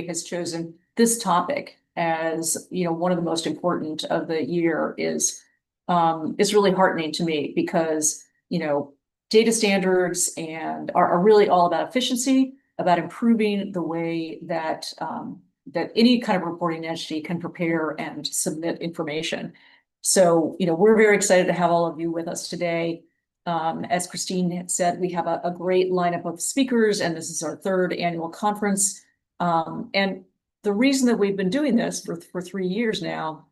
has chosen this topic as, one of the most important of the year is really heartening to me because, data standards are really all about efficiency, about improving the way that that any kind of reporting entity can prepare and submit information. So, we're very excited to have all of you with us today. As Christine had said, we have a great lineup of speakers, and this is our third annual conference. And the reason that we've been doing this for 3 years now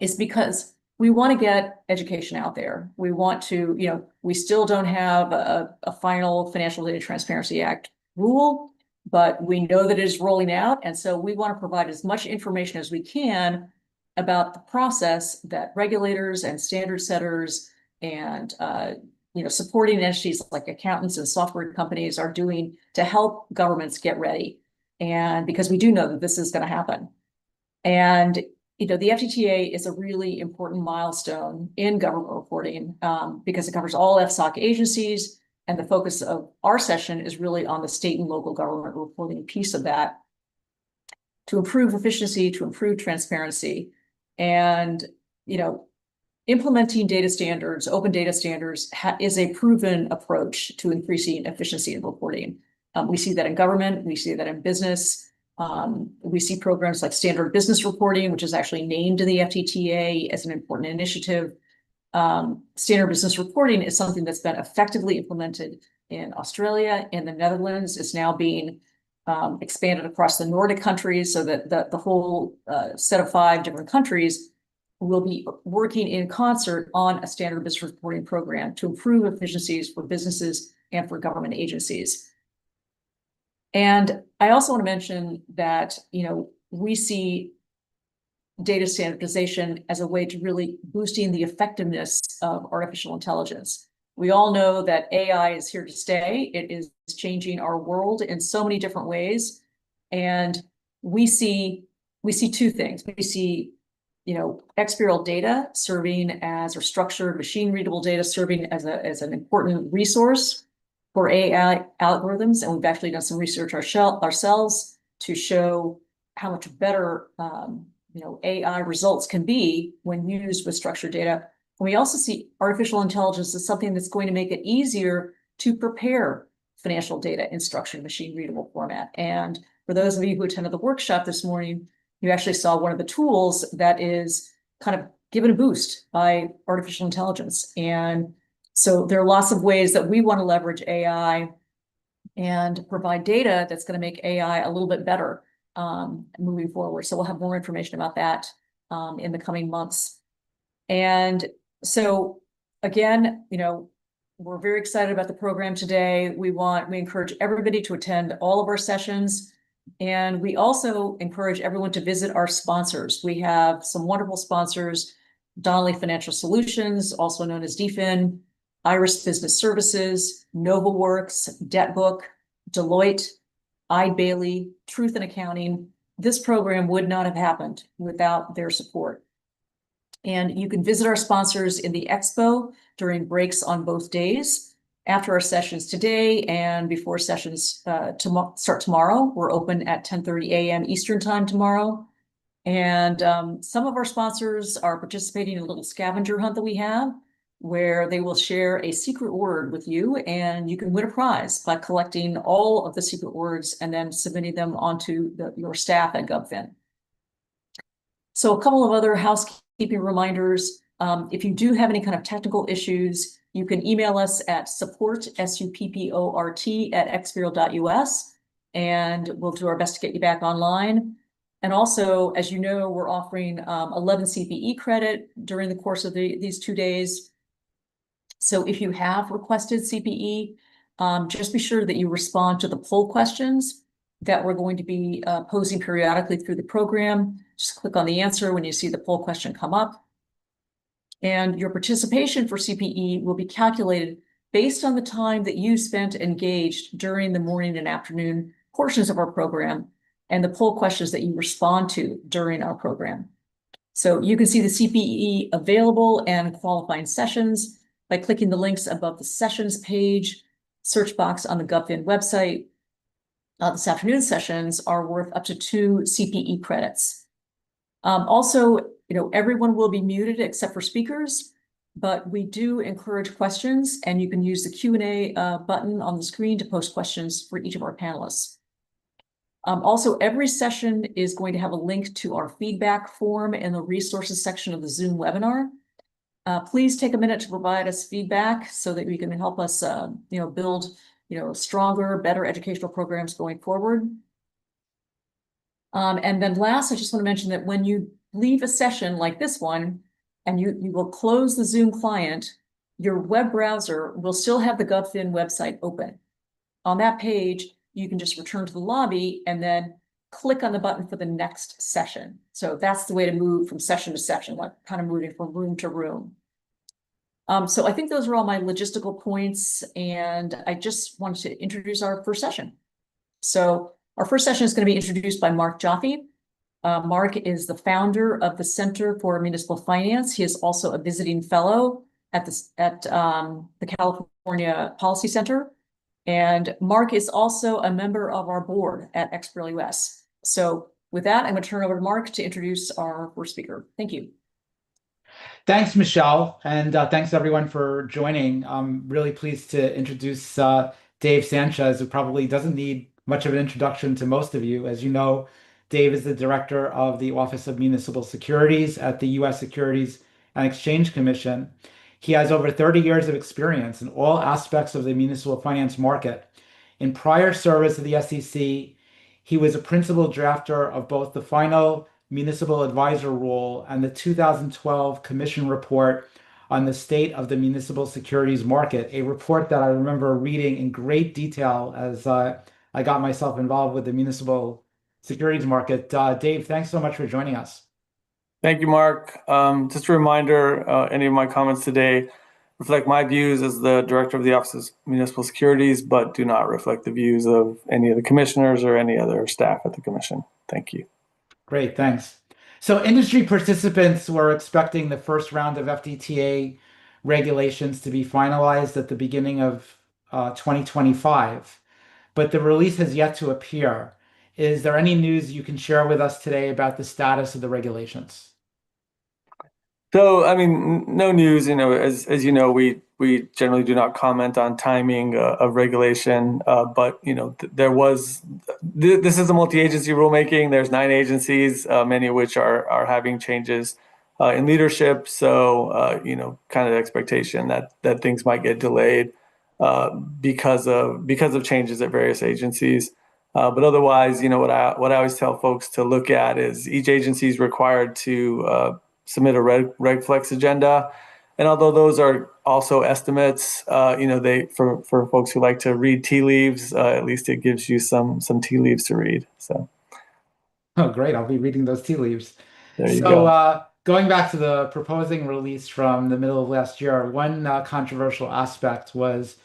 is because we want to get education out there. We want to, we still don't have a final Financial Data Transparency Act rule, but we know that it is rolling out. And so we want to provide as much information as we can about the process that regulators and standard setters and supporting entities like accountants and software companies are doing to help governments get ready. And because we do know that this is going to happen. And the FDTA is a really important milestone in government reporting because it covers all FSOC agencies. And the focus of our session is really on the state and local government reporting piece of that to improve efficiency, to improve transparency. And, implementing data standards, open data standards is a proven approach to increasing efficiency in reporting. We see that in government, we see that in business. We see programs like standard business reporting, which is actually named in the FDTA as an important initiative. Standard business reporting is something that's been effectively implemented in Australia. In the Netherlands, it's now being expanded across the Nordic countries so that the whole set of 5 different countries will be working in concert on a standard business reporting program to improve efficiencies for businesses and for government agencies. And I also want to mention that, we see data standardization as a way to really boosting the effectiveness of artificial intelligence. We all know that AI is here to stay. It is changing our world in so many different ways. And we see 2 things. We see, XBRL data serving as, or structured machine readable data serving as an important resource for AI algorithms. And we've actually done some research ourselves to show how much better, AI results can be when used with structured data. And we also see artificial intelligence as something that's going to make it easier to prepare financial data in structured machine readable format. And for those of you who attended the workshop this morning, you actually saw one of the tools that is kind of given a boost by artificial intelligence. And so there are lots of ways that we want to leverage AI and provide data that's going to make AI a little bit better moving forward. So we'll have more information about that in the coming months. And so again, we're very excited about the program today. We encourage everybody to attend all of our sessions. And we also encourage everyone to visit our sponsors. We have some wonderful sponsors: Donnelley Financial Solutions, also known as DFIN, Iris Business Services, NovaWorks, DebtBook, Deloitte, Eide Bailly, Truth in Accounting. This program would not have happened without their support. And you can visit our sponsors in the expo during breaks on both days. After our sessions today and before sessions start tomorrow, we're open at 10:30 a.m. Eastern time tomorrow. And some of our sponsors are participating in a little scavenger hunt that we have, where they will share a secret word with you, and you can win a prize by collecting all of the secret words and then submitting them onto your staff at GovFin. So a couple of other housekeeping reminders. If you do have any kind of technical issues, you can email us at support, SUPPORT, @xbrl.us, and we'll do our best to get you back online. And also, as you know, we're offering 11 CPE credit during the course of these 2 days. So if you have requested CPE, just be sure that you respond to the poll questions that we're going to be posing periodically through the program. Just click on the answer when you see the poll question come up. And your participation for CPE will be calculated based on the time that you spent engaged during the morning and afternoon portions of our program and the poll questions that you respond to during our program. So you can see the CPE available and qualifying sessions by clicking the links above the sessions page, search box on the GovFin website, this afternoon's sessions are worth up to 2 CPE credits. Also, everyone will be muted except for speakers, but we do encourage questions, and you can use the Q&A button on the screen to post questions for each of our panelists. Also, every session is going to have a link to our feedback form in the resources section of the Zoom webinar. Please take a minute to provide us feedback so that we can help us, build, stronger, better educational programs going forward. And then last, I just want to mention that when you leave a session like this one, and you will close the Zoom client, your web browser will still have the GovFin website open. On that page, you can just return to the lobby and then click on the button for the next session. So that's the way to move from session to session, like kind of moving from room to room. So I think those are all my logistical points, and I just wanted to introduce our first session. So our first session is going to be introduced by Mark Jaffe. Mark is the founder of the Center for Municipal Finance. He is also a visiting fellow at the California Policy Center. And Mark is also a member of our board at XBRL US. So with that, I'm going to turn it over to Mark to introduce our first speaker. Thank you. Thanks, Michelle, and thanks everyone for joining. I'm really pleased to introduce Dave Sanchez, who probably doesn't need much of an introduction to most of you. As you know, Dave is the director of the Office of Municipal Securities at the U.S. Securities and Exchange Commission. He has over 30 years of experience in all aspects of the municipal finance market. In prior service of the SEC, he was a principal drafter of both the final municipal advisor rule and the 2012 Commission report on the state of the municipal securities market, a report that I remember reading in great detail as I got myself involved with the municipal securities market. Dave, thanks so much for joining us. Thank you, Mark. Just a reminder, any of my comments today reflect my views as the director of the Office of Municipal Securities, but do not reflect the views of any of the commissioners or any other staff at the Commission. Thank you. Great, thanks. So industry participants were expecting the first round of FDTA regulations to be finalized at the beginning of 2025, but the release has yet to appear. Is there any news you can share with us today about the status of the regulations? So, I mean, no news. As you know, we generally do not comment on timing of regulation. But this is a multi-agency rulemaking. There's 9 agencies, many of which are having changes in leadership. So, kind of the expectation that things might get delayed because of changes at various agencies. But otherwise, what I always tell folks to look at is each agency is required to submit a reg flex agenda, and although those are also estimates, they for folks who like to read tea leaves, at least it gives you some tea leaves to read. So, oh, great! I'll be reading those tea leaves. There you go. Going back to the proposing release from the middle of last year, one controversial aspect was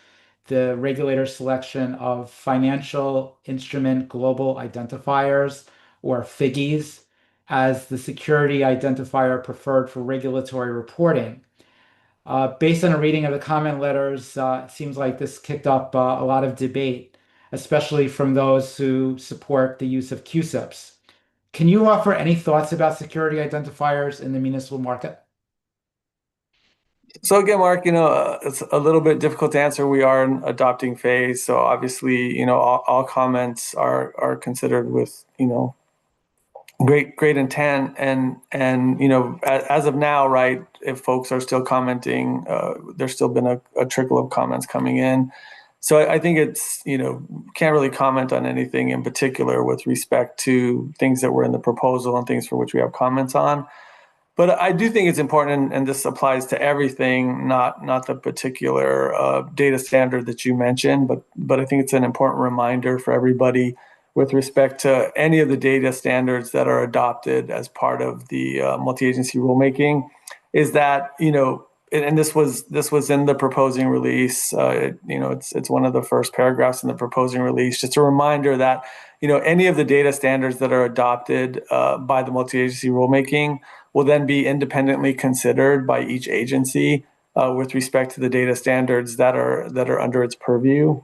the regulator's selection of financial instrument global identifiers, or FIGIs, as the security identifier preferred for regulatory reporting. Based on a reading of the comment letters, it seems like this kicked up a lot of debate, especially from those who support the use of CUSIPs. Can you offer any thoughts about security identifiers in the municipal market? So again, Mark, it's a little bit difficult to answer. We are in adopting phase, so obviously, all comments are considered with, great intent, and as of now, right, if folks are still commenting, there's still been a trickle of comments coming in. So I think it's, can't really comment on anything in particular with respect to things that were in the proposal and things for which we have comments on. But I do think it's important, and this applies to everything, not the particular data standard that you mentioned, but I think it's an important reminder for everybody with respect to any of the data standards that are adopted as part of the multi-agency rulemaking, is that, and this was in the proposing release, it's one of the first paragraphs in the proposing release, just a reminder that, any of the data standards that are adopted by the multi-agency rulemaking will then be independently considered by each agency with respect to the data standards that are under its purview.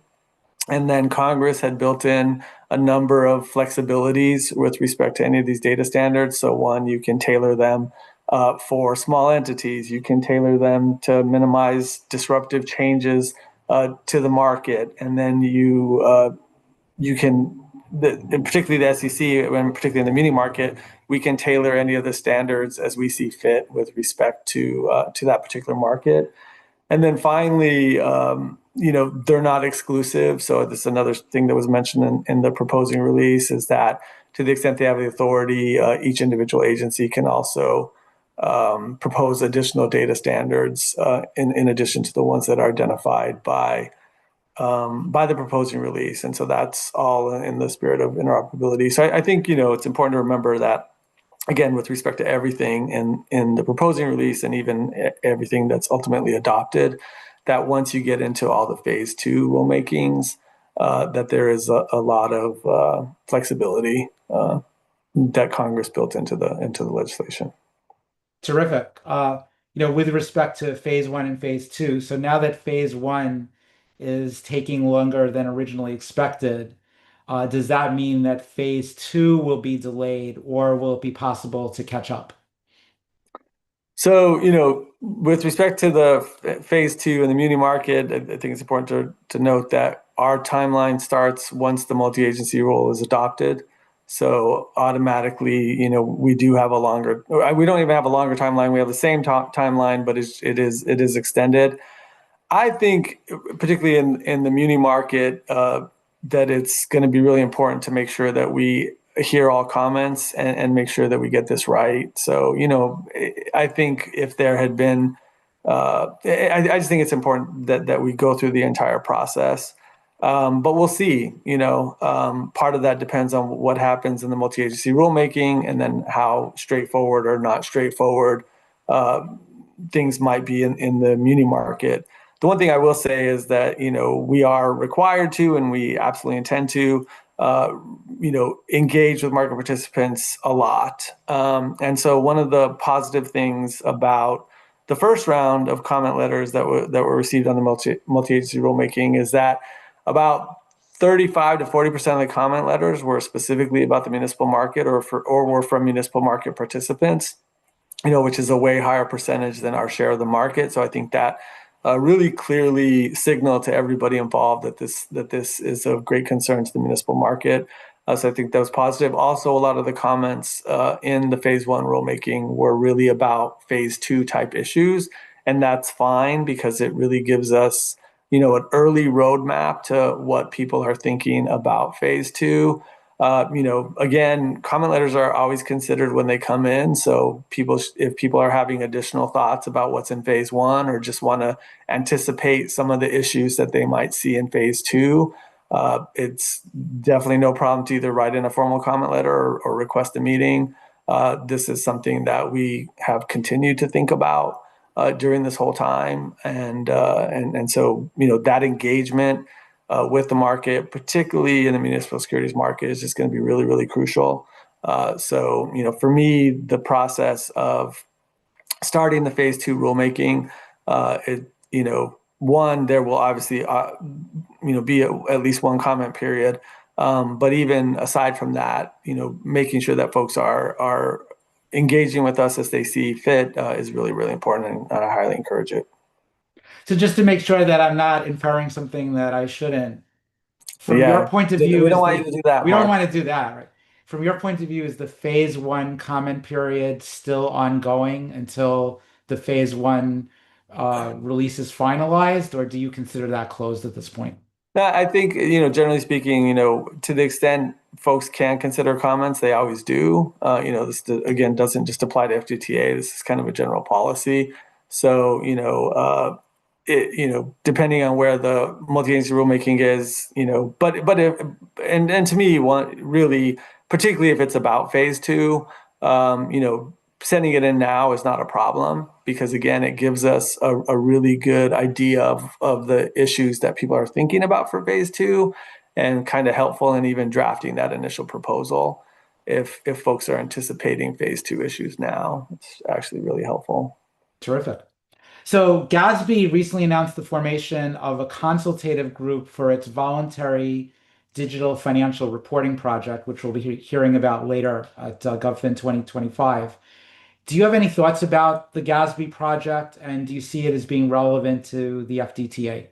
And then Congress had built in a number of flexibilities with respect to any of these data standards. So one, you can tailor them for small entities. You can tailor them to minimize disruptive changes to the market. And then you can, and particularly the SEC, and particularly in the muni market, we can tailor any of the standards as we see fit with respect to that particular market. And then finally, they're not exclusive. So this is another thing that was mentioned in the proposing release, is that to the extent they have the authority, each individual agency can also propose additional data standards in addition to the ones that are identified by the proposing release. And so that's all in the spirit of interoperability. So I think, it's important to remember that, again, with respect to everything in the proposing release and even everything that's ultimately adopted, that once you get into all the phase 2 rulemakings, that there is a lot of flexibility that Congress built into the legislation. Terrific. With respect to phase 1 and phase 2, so now that phase 1 is taking longer than originally expected, does that mean that phase 2 will be delayed, or will it be possible to catch up? So, with respect to the phase 2 in the muni market, I think it's important to note that our timeline starts once the multi-agency rule is adopted. So automatically, we do have we don't even have a longer timeline. We have the same timeline, but it is extended. I think, particularly in the muni market, that it's going to be really important to make sure that we hear all comments and make sure that we get this right. So, I think if there had been, I just think it's important that we go through the entire process. But we'll see. Part of that depends on what happens in the multi-agency rulemaking, and then how straightforward or not straightforward things might be in the muni market. The one thing I will say is that, we are required to, and we absolutely intend to, engage with market participants a lot. And so one of the positive things about the first round of comment letters that were received on the multi-agency rulemaking is that about 35 to 40% of the comment letters were specifically about the municipal market or were from municipal market participants, which is a way higher percentage than our share of the market. So I think that really clearly signaled to everybody involved that this is of great concern to the municipal market. So I think that was positive. Also, a lot of the comments in the phase 1 rulemaking were really about phase 2 type issues, and that's fine because it really gives us, an early roadmap to what people are thinking about phase 2. Again, comment letters are always considered when they come in. So if people are having additional thoughts about what's in phase 1, or just want to anticipate some of the issues that they might see in phase 2, it's definitely no problem to either write in a formal comment letter or request a meeting. This is something that we have continued to think about during this whole time, and so that engagement with the market, particularly in the municipal securities market, is just going to be really, really crucial. So, for me, the process of starting the phase 2 rulemaking, one, there will obviously, be at least one comment period. But even aside from that, making sure that folks are engaging with us as they see fit is really, really important, and I highly encourage it. So just to make sure that I'm not inferring something that I shouldn't, from your point of view, we don't want you to do that, we don't Mark. want to do that, right? From your point of view, is the phase 1 comment period still ongoing until the phase 1 release is finalized, or do you consider that closed at this point? I think, generally speaking, to the extent folks can consider comments, they always do. This, again, doesn't just apply to FGTA. This is kind of a general policy. So, depending on where the multi-agency rulemaking is, and to me, really, particularly if it's about phase 2, sending it in now is not a problem, because again, it gives us a really good idea of the issues that people are thinking about for phase 2, and kind of helpful in even drafting that initial proposal. If folks are anticipating phase 2 issues now, it's actually really helpful. Terrific. So Gatsby recently announced the formation of a consultative group for its voluntary digital financial reporting project, which we'll be hearing about later at GovFin 2025. Do you have any thoughts about the Gatsby project, and do you see it as being relevant to the FDTA?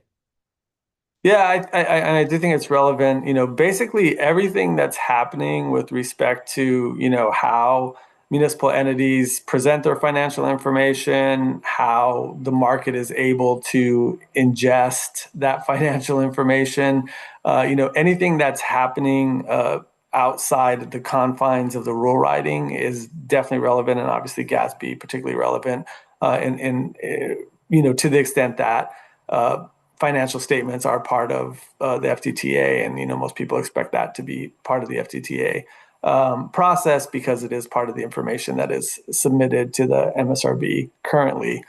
Yeah, I do think it's relevant. Basically everything that's happening with respect to, how municipal entities present their financial information, how the market is able to ingest that financial information, anything that's happening outside the confines of the rule writing is definitely relevant, and obviously Gatsby particularly relevant to the extent that. Financial statements are part of the FTTA, and most people expect that to be part of the FTTA process because it is part of the information that is submitted to the MSRB currently.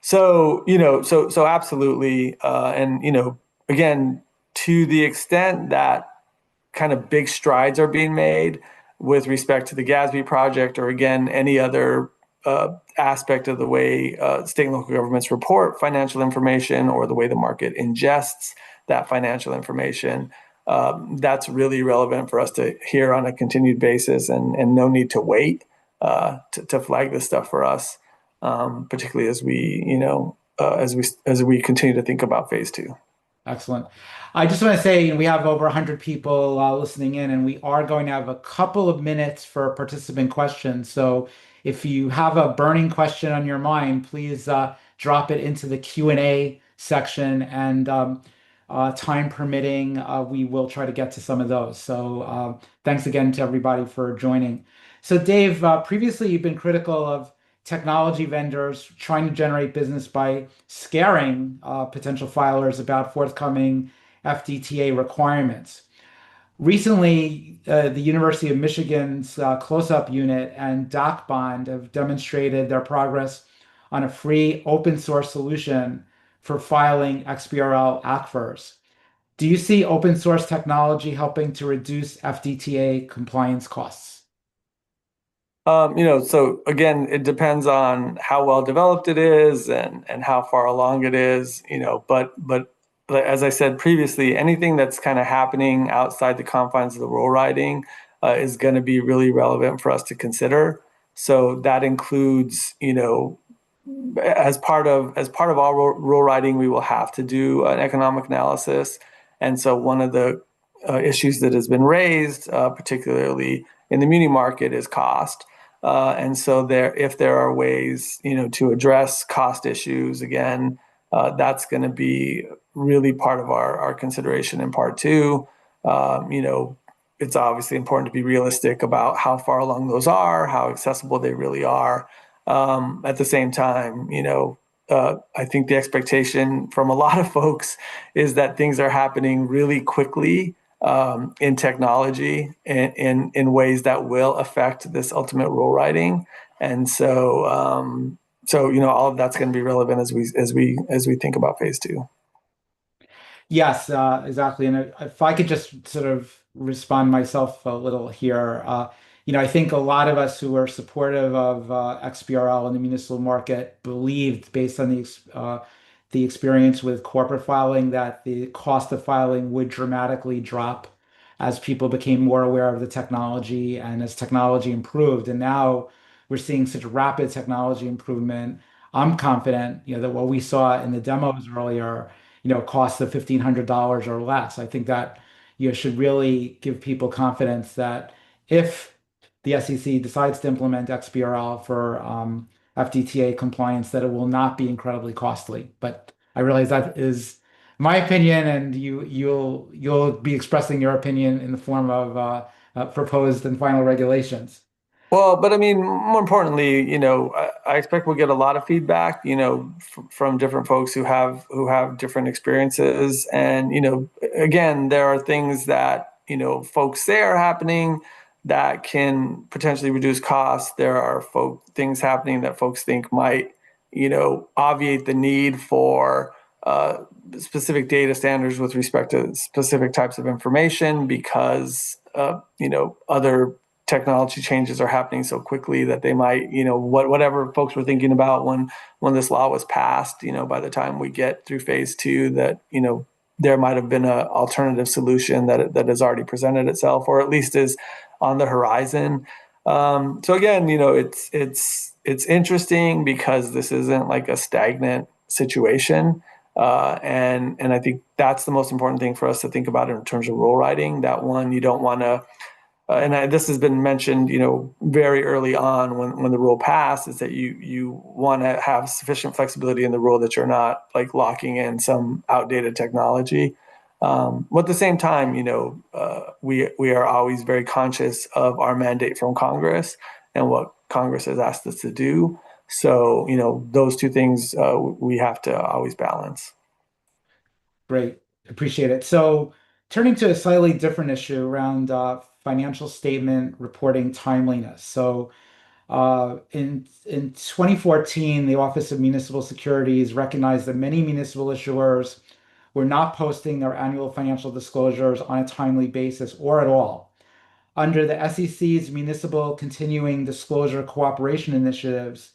So absolutely, and again, to the extent that kind of big strides are being made with respect to the Gatsby project, or again any other aspect of the way state and local governments report financial information, or the way the market ingests that financial information. That's really relevant for us to hear on a continued basis, and no need to wait to flag this stuff for us, particularly as we continue to think about phase two. Excellent. I just want to say, we have over 100 people listening in, and we are going to have a couple of minutes for participant questions. So if you have a burning question on your mind, please drop it into the Q&A section, and time permitting, we will try to get to some of those. So thanks again to everybody for joining. So Dave, previously you've been critical of technology vendors trying to generate business by scaring potential filers about forthcoming FDTA requirements. Recently, the University of Michigan's Close-Up Unit and DocBond have demonstrated their progress on a free open source solution for filing XBRL ACFRs. Do you see open source technology helping to reduce FDTA compliance costs? So again, it depends on how well developed it is, and how far along it is, but as I said previously, anything that's kind of happening outside the confines of the rule writing is going to be really relevant for us to consider. So that includes, as part of our rule writing, we will have to do an economic analysis. And so one of the issues that has been raised, particularly in the muni market, is cost. And so if there are ways, to address cost issues, again, that's going to be really part of our consideration in part two. It's obviously important to be realistic about how far along those are, how accessible they really are. At the same time, I think the expectation from a lot of folks is that things are happening really quickly in technology, in ways that will affect this ultimate rule writing. And so, all of that's going to be relevant as we think about phase two. Yes, exactly. And if I could just sort of respond myself a little here, I think a lot of us who are supportive of XBRL in the municipal market believed, based on the experience with corporate filing, that the cost of filing would dramatically drop as people became more aware of the technology and as technology improved. And now we're seeing such rapid technology improvement. I'm confident, that what we saw in the demos earlier, costs of $1,500 or less. I think that should really give people confidence that if the SEC decides to implement XBRL for FDTA compliance, that it will not be incredibly costly. But I realize that is my opinion, and you'll be expressing your opinion in the form of proposed and final regulations. Well, but I mean, more importantly, I expect we'll get a lot of feedback, from different folks who have different experiences. And, again, there are things that, folks say are happening that can potentially reduce costs. There are things happening that folks think might, obviate the need for specific data standards with respect to specific types of information, because, other technology changes are happening so quickly that they might, whatever folks were thinking about when this law was passed, by the time we get through phase 2, that, there might have been an alternative solution that has already presented itself, or at least is on the horizon. So again, it's interesting because this isn't like a stagnant situation. And I think that's the most important thing for us to think about in terms of rule writing. That one, you don't want to, this has been mentioned, very early on when the rule passed, is that you want to have sufficient flexibility in the rule that you're not like locking in some outdated technology. But at the same time, we are always very conscious of our mandate from Congress and what Congress has asked us to do. So, those two things we have to always balance. Great. Appreciate it. So turning to a slightly different issue around financial statement reporting timeliness. So in 2014, the Office of Municipal Securities recognized that many municipal issuers were not posting their annual financial disclosures on a timely basis or at all. Under the SEC's Municipal Continuing Disclosure Cooperation Initiatives,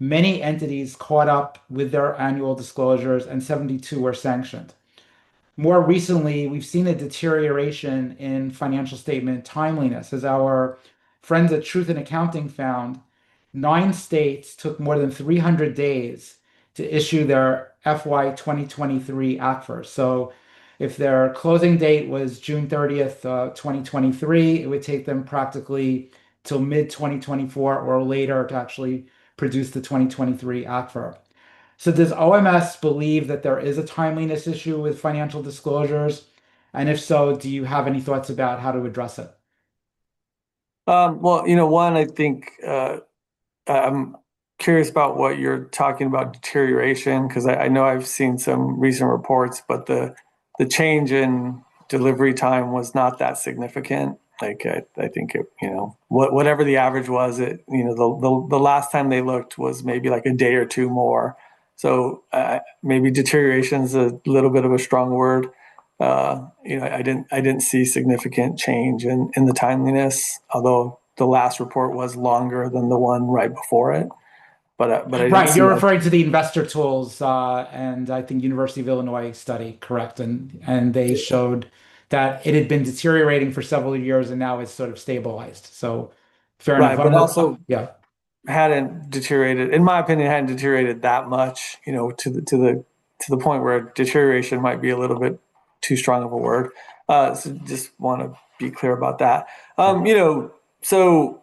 many entities caught up with their annual disclosures and 72 were sanctioned. More recently, we've seen a deterioration in financial statement timeliness. As our friends at Truth in Accounting found, 9 states took more than 300 days to issue their FY 2023 ACFRs. So if their closing date was June 30th, 2023, it would take them practically till mid-2024 or later to actually produce the 2023 ACFR. So does OMS believe that there is a timeliness issue with financial disclosures? And if so, do you have any thoughts about how to address it? Well, one, I think I'm curious about what you're talking about, deterioration, because I know I've seen some recent reports, but the change in delivery time was not that significant. Like I think it, whatever the average was, it, the last time they looked was maybe like a day or two more. So maybe deterioration is a little bit of a strong word. I didn't see significant change in the timeliness, although the last report was longer than the one right before it. But I didn't Right, see you're that. referring to the investor tools and I think University of Illinois study, correct? And they showed that it had been deteriorating for several years and now it's sort of stabilized. So fair Right, enough. but also Yeah. hadn't deteriorated, in my opinion, hadn't deteriorated that much, to the point where deterioration might be a little bit too strong of a word. So just want to be clear about that. So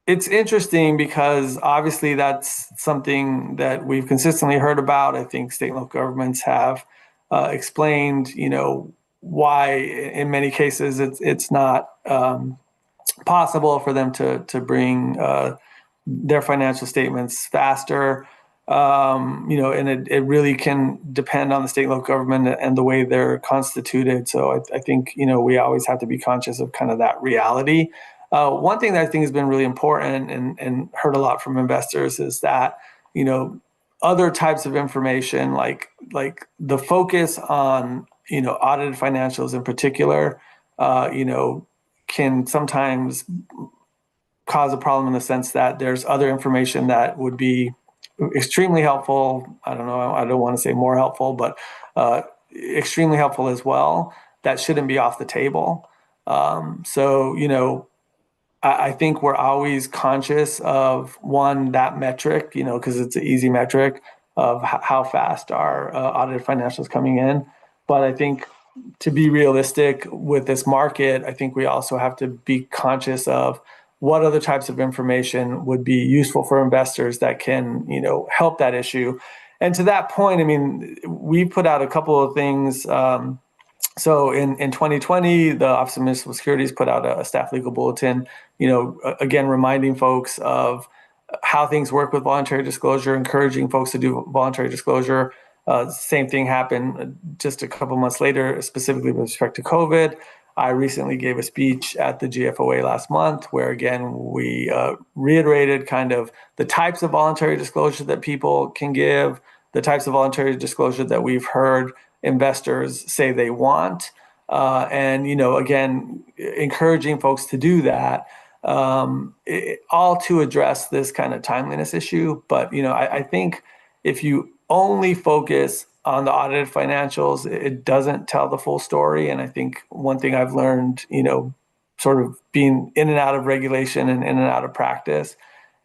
it's interesting because obviously that's something that we've consistently heard about. I think state and local governments have explained, why in many cases it's not possible for them to bring their financial statements faster. And it really can depend on the state and local government and the way they're constituted. So I think, we always have to be conscious of kind of that reality. One thing that I think has been really important and heard a lot from investors is that, other types of information, like the focus on, audited financials in particular, can sometimes cause a problem in the sense that there's other information that would be extremely helpful. I don't know, I don't want to say more helpful, but extremely helpful as well, that shouldn't be off the table. So, I think we're always conscious of, one, that metric, because it's an easy metric of how fast our audited financials coming in. But I think to be realistic with this market, I think we also have to be conscious of what other types of information would be useful for investors that can, help that issue. And to that point, I mean, we put out a couple of things. So in 2020, the Office of Municipal Securities put out a staff legal bulletin, again, reminding folks of how things work with voluntary disclosure, encouraging folks to do voluntary disclosure. Same thing happened just a couple months later, specifically with respect to COVID. I recently gave a speech at the GFOA last month where, again, we reiterated kind of the types of voluntary disclosure that people can give, the types of voluntary disclosure that we've heard investors say they want. And, again, encouraging folks to do that. all to address this kind of timeliness issue. But, I think if you only focus on the audited financials, it doesn't tell the full story. And I think one thing I've learned, sort of being in and out of regulation and in and out of practice,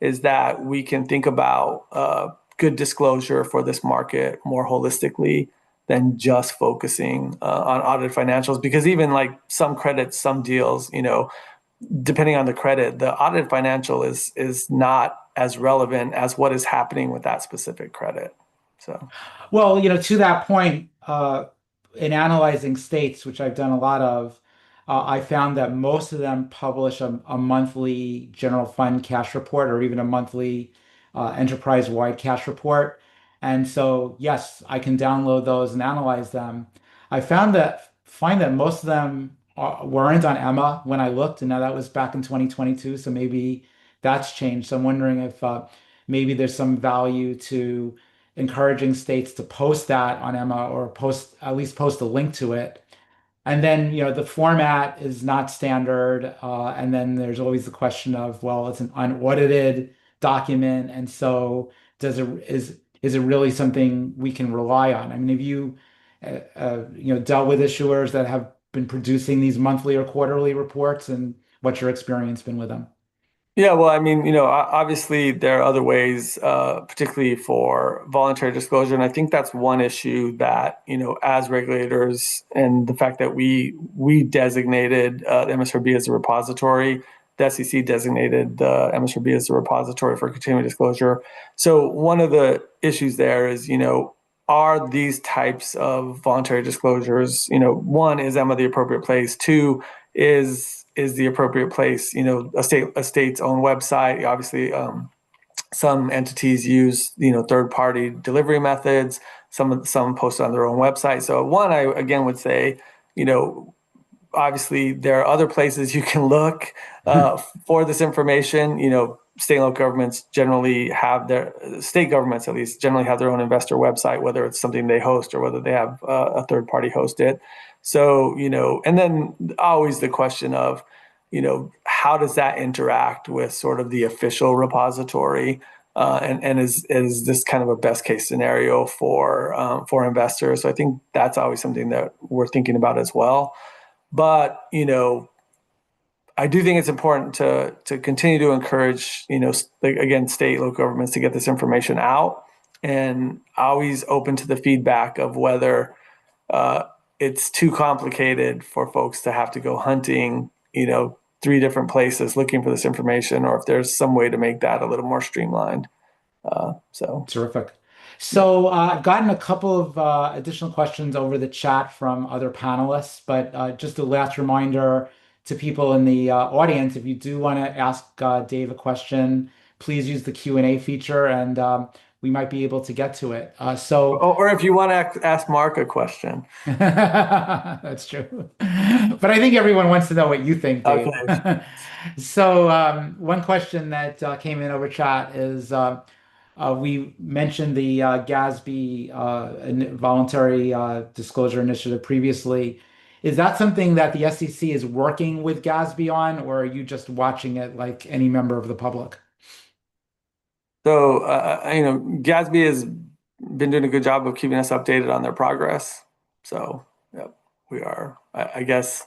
is that we can think about good disclosure for this market more holistically than just focusing on audited financials. Because even like some credits, some deals, depending on the credit, the audited financial is not as relevant as what is happening with that specific credit. So, Well, to that point, in analyzing states, which I've done a lot of, I found that most of them publish a monthly general fund cash report or even a monthly enterprise-wide cash report. And so, yes, I can download those and analyze them. I find that most of them weren't on Emma when I looked, and now that was back in 2022, so maybe that's changed. So I'm wondering if maybe there's some value to encouraging states to post that on Emma or at least post a link to it. And then, the format is not standard. And then there's always the question of, well, it's an unaudited document. And so is it really something we can rely on? I mean, have you, dealt with issuers that have been producing these monthly or quarterly reports, and what's your experience been with them? yeah, well, I mean, obviously there are other ways, particularly for voluntary disclosure. And I think that's one issue that, as regulators, and the fact that we designated the MSRB as a repository, the SEC designated the MSRB as a repository for continuing disclosure. So one of the issues there is, are these types of voluntary disclosures, one, is Emma the appropriate place? Two, is the appropriate place, a state's own website. Obviously, some entities use, third-party delivery methods. Some post on their own website. So one, I again would say, obviously there are other places you can look for this information. State and local governments generally have state governments at least generally have their own investor website, whether it's something they host or whether they have a third party host it. So, and then always the question of, how does that interact with sort of the official repository? And is this kind of a best case scenario for investors? So I think that's always something that we're thinking about as well. But, I do think it's important to continue to encourage, again, state, local governments to get this information out, and always open to the feedback of whether it's too complicated for folks to have to go hunting, 3 different places looking for this information, or if there's some way to make that a little more streamlined. So Terrific. So I've gotten a couple of additional questions over the chat from other panelists, but just a last reminder to people in the audience, if you do want to ask Dave a question, please use the Q&A feature, and we might be able to get to it. Or if you want to ask Mark a question. That's true. But I think everyone wants to know what you think, Dave. Okay. So one question that came in over chat is, we mentioned the GASB voluntary disclosure initiative previously. Is that something that the SEC is working with GASB on, or are you just watching it like any member of the public? So, GASB has been doing a good job of keeping us updated on their progress. So, yep, we are, I guess,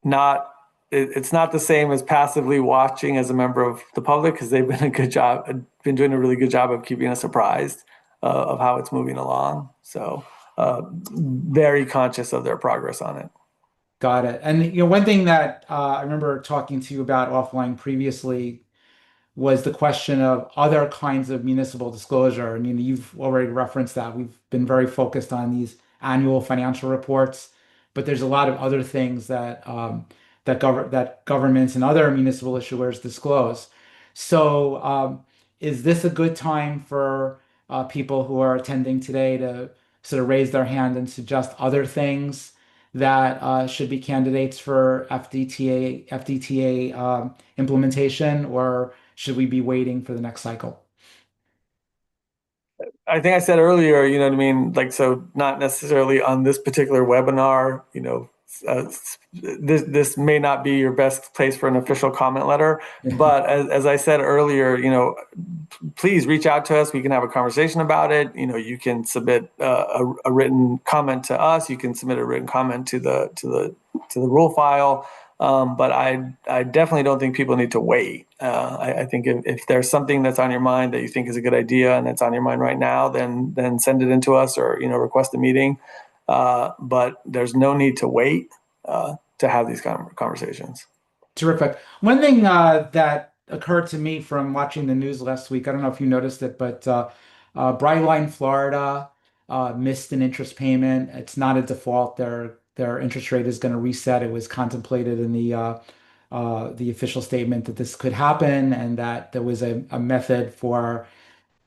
not. It's not the same as passively watching as a member of the public, because they've been doing a really good job of keeping us apprised of how it's moving along. So, very conscious of their progress on it. Got it. And one thing that I remember talking to you about offline previously was the question of other kinds of municipal disclosure. I mean, you've already referenced that. We've been very focused on these annual financial reports, but there's a lot of other things that that governments and other municipal issuers disclose. So, is this a good time for people who are attending today to sort of raise their hand and suggest other things that should be candidates for FDTA implementation, or should we be waiting for the next cycle? I think I said earlier, you know what I mean? Like, so not necessarily on this particular webinar, this may not be your best place for an official comment letter, but as I said earlier, please reach out to us. We can have a conversation about it. You can submit a written comment to us. You can submit a written comment to the rule file. But I definitely don't think people need to wait. I think if there's something that's on your mind that you think is a good idea and it's on your mind right now, then send it in to us or request a meeting. But there's no need to wait to have these conversations. Terrific. One thing that occurred to me from watching the news last week, I don't know if you noticed it, but Brightline, Florida missed an interest payment. It's not a default. Their interest rate is going to reset. It was contemplated in the official statement that this could happen and that there was a method for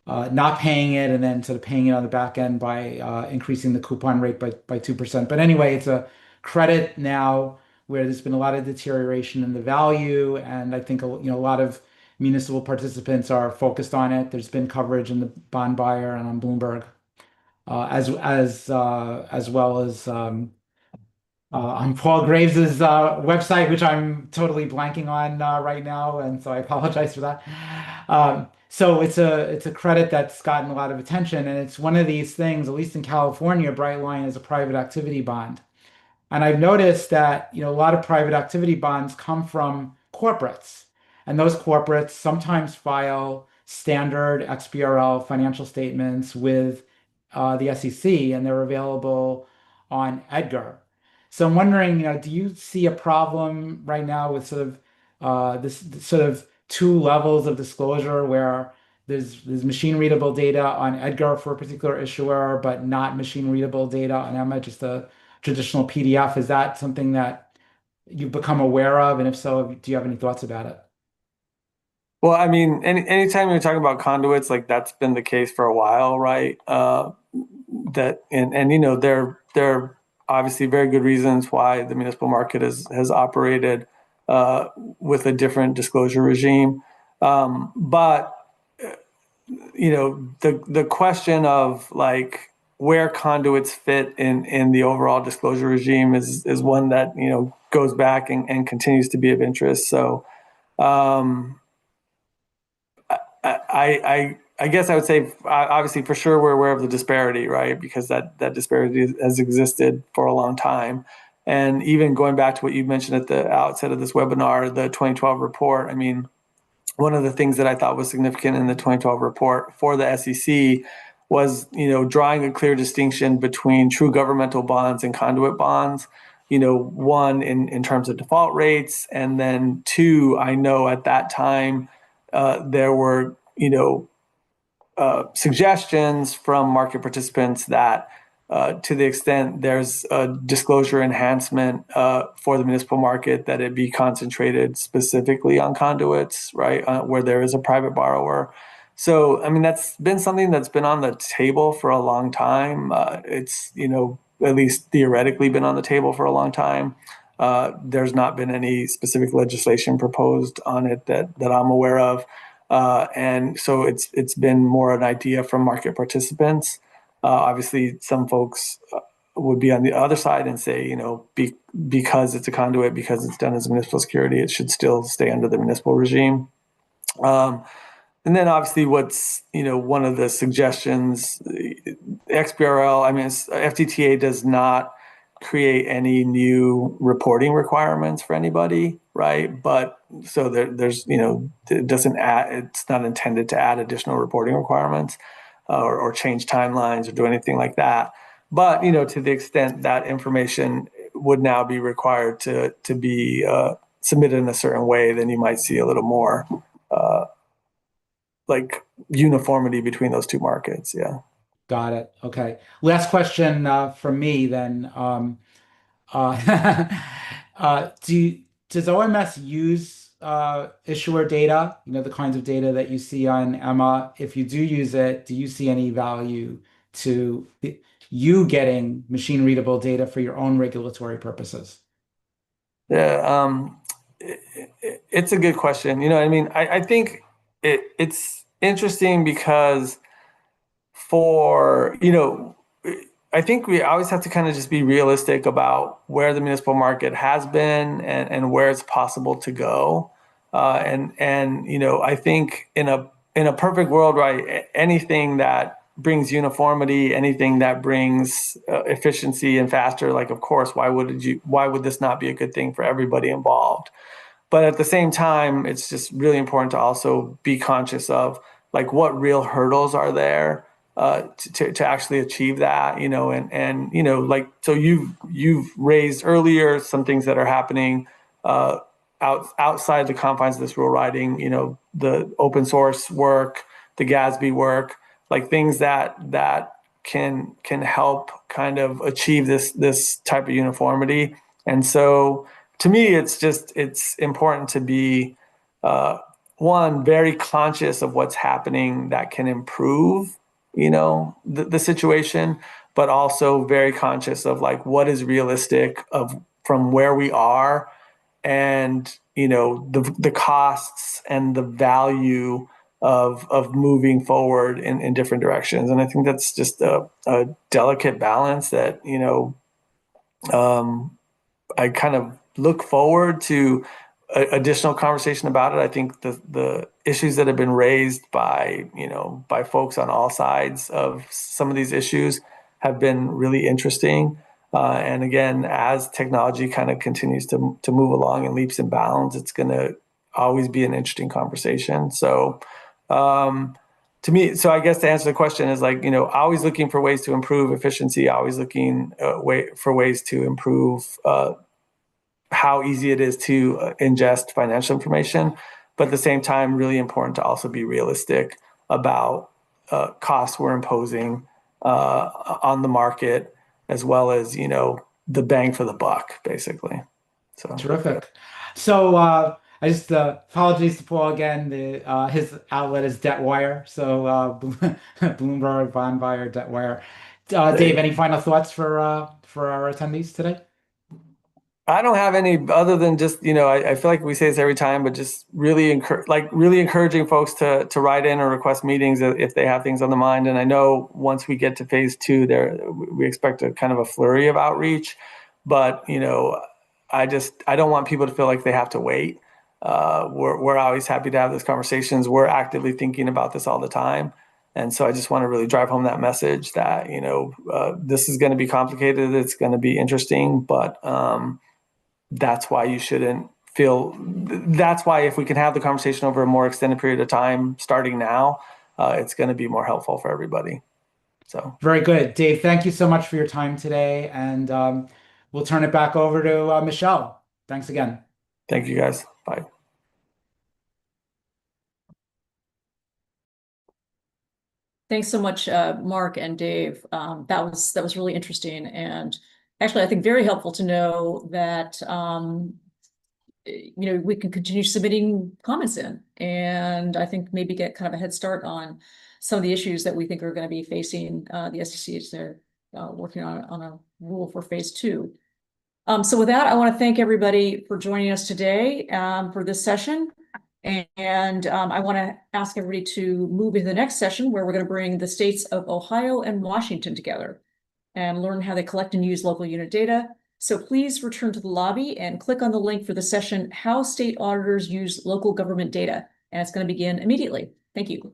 not paying it and then sort of paying it on the back end by increasing the coupon rate by 2%. But anyway, it's a credit now where there's been a lot of deterioration in the value, and I think a lot of municipal participants are focused on it. There's been coverage in the Bond Buyer and on Bloomberg, as well as on Paul Graves's website, which I'm totally blanking on right now, and so I apologize for that. So it's a credit that's gotten a lot of attention, and it's one of these things. At least in California, Brightline is a private activity bond, and I've noticed that a lot of private activity bonds come from corporates, and those corporates sometimes file standard XBRL financial statements with the SEC, and they're available on Edgar. So I'm wondering, do you see a problem right now with sort of this sort of two levels of disclosure where there's machine readable data on Edgar for a particular issuer, but not machine readable data on Emma, just a traditional PDF? Is that something that you've become aware of? And if so, do you have any thoughts about it? Well, I mean, anytime you're talking about conduits, like that's been the case for a while, right? There are obviously very good reasons why the municipal market has operated with a different disclosure regime. But the question of like where conduits fit in the overall disclosure regime is one that goes back and continues to be of interest. So I guess I would say obviously for sure we're aware of the disparity, right? Because that disparity has existed for a long time. And even going back to what you mentioned at the outset of this webinar, the 2012 report, I mean, one of the things that I thought was significant in the 2012 report for the SEC was, drawing a clear distinction between true governmental bonds and conduit bonds. One in terms of default rates, and then two, I know at that time there were, suggestions from market participants that to the extent there's a disclosure enhancement for the municipal market, that it be concentrated specifically on conduits, right, where there is a private borrower. So, I mean, that's been something that's been on the table for a long time. It's, at least theoretically been on the table for a long time. There's not been any specific legislation proposed on it that I'm aware of. And so it's been more an idea from market participants. Obviously, some folks would be on the other side and say, because it's a conduit, because it's done as a municipal security, it should still stay under the municipal regime. And then obviously what's, one of the suggestions, XBRL, I mean, FTTA does not create any new reporting requirements for anybody, right? But so there's, it doesn't add, it's not intended to add additional reporting requirements or change timelines or do anything like that. But, to the extent that information would now be required to be submitted in a certain way, then you might see a little more like uniformity between those two markets. Yeah. Got it. Okay. Last question from me then. Uh, does OMS use issuer data, the kinds of data that you see on Emma? If you do use it, do you see any value to you getting machine readable data for your own regulatory purposes? Yeah, it's a good question. I mean, I think it's interesting because for, I think we always have to kind of just be realistic about where the municipal market has been and where it's possible to go. And I think in a perfect world, right, anything that brings uniformity, anything that brings efficiency and faster, like, of course, why would this not be a good thing for everybody involved? But at the same time, it's just really important to also be conscious of like what real hurdles are there to actually achieve that, and like, so you've raised earlier some things that are happening outside the confines of this rule writing, the open source work, the Gatsby work, like things that can help kind of achieve this type of uniformity. And so to me, it's important to be one, very conscious of what's happening that can improve, the situation, but also very conscious of like what is realistic from where we are, and the costs and the value of moving forward in different directions. And I think that's just a delicate balance that I kind of look forward to additional conversation about it. I think the issues that have been raised by folks on all sides of some of these issues have been really interesting. And again, as technology kind of continues to move along in leaps and bounds, it's going to always be an interesting conversation. So to me, so I guess to answer the question is like, always looking for ways to improve efficiency, always looking for ways to improve how easy it is to ingest financial information, but at the same time, really important to also be realistic about costs we're imposing on the market, as well as, the bang for the buck, basically. So Terrific. So I just apologies to Paul again. His outlet is DebtWire, so Bloomberg, Bondwire, DebtWire. Dave, any final thoughts for our attendees today? I don't have any other than just, I feel like we say this every time, but just really encouraging folks to write in or request meetings if they have things on the mind. And I know once we get to phase 2 there, we expect a kind of a flurry of outreach, but I don't want people to feel like they have to wait. We're always happy to have those conversations. We're actively thinking about this all the time. And so I just want to really drive home that message that, this is going to be complicated. It's going to be interesting, but that's why if we can have the conversation over a more extended period of time starting now, it's going to be more helpful for everybody. So very good. Dave, thank you so much for your time today. And we'll turn it back over to Michelle. Thanks again. Thank you, guys. Bye. Thanks so much, Mark and Dave. That was really interesting, and actually, I think very helpful to know that we can continue submitting comments in, and I think maybe get kind of a head start on some of the issues that we think are going to be facing the SEC as they're working on a rule for phase 2. So with that, I want to thank everybody for joining us today for this session. And I want to ask everybody to move into the next session, where we're going to bring the states of Ohio and Washington together and learn how they collect and use local unit data. So please return to the lobby and click on the link for the session, How State Auditors Use Local Government Data. And it's going to begin immediately. Thank you.